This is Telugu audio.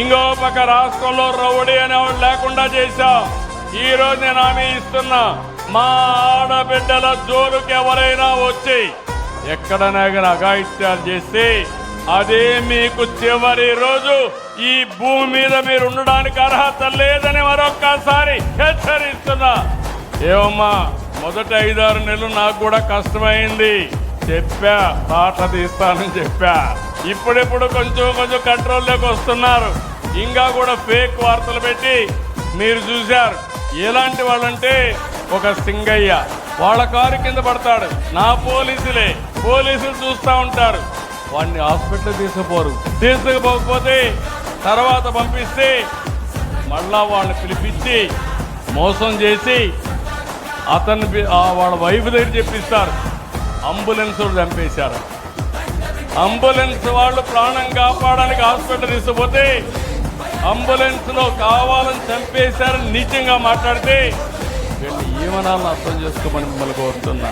ఇంకో పక్క రాష్ట్రంలో రౌడీ అనేవాడు లేకుండా చేశాం. ఈ రోజు నేను హామీ ఇస్తున్నా, మా ఆడబిడ్డల జోలుకి ఎవరైనా వచ్చి ఎక్కడైనా కానీ అఘాయిత్యాలు చేస్తే అదే మీకు చివరి రోజు. ఈ భూమి మీద మీరు ఉండడానికి అర్హత లేదని మరొక్కసారి హెచ్చరిస్తున్నా. ఏమమ్మా, మొదటి 5-6 నెలలు నాకు కూడా కష్టమైంది చెప్పా, పాట తీస్తానని చెప్పా. ఇప్పుడిప్పుడు కొంచెం కంట్రోల్లోకి వస్తున్నారు. ఇంకా కూడా ఫేక్ వార్తలు పెట్టి మీరు చూశారు. ఎలాంటి వాళ్ళంటే ఒక సింగయ్య వాళ్ళ కారు కింద పడతాడు, నా పోలీసులు చూస్తూ ఉంటారు. వాడిని హాస్పిటల్ తీసుకుపోకపోతే తర్వాత పంపిస్తే మళ్ళా వాళ్ళని పిలిపించి మోసం చేసి అతన్ని వాళ్ళ వైఫ్ దగ్గర చెప్పిస్తారు. అంబులెన్స్ చంపేశారు. అంబులెన్స్ వాళ్ళు ప్రాణం కాపాడడానికి హాస్పిటల్ తీసుకుపోతే అంబులెన్స్ లో కావాలని చంపేశారని నిజంగా మాట్లాడితే వీళ్ళు ఏమనాలని అర్థం చేసుకోమని మిమ్మల్ని కోరుతున్నా.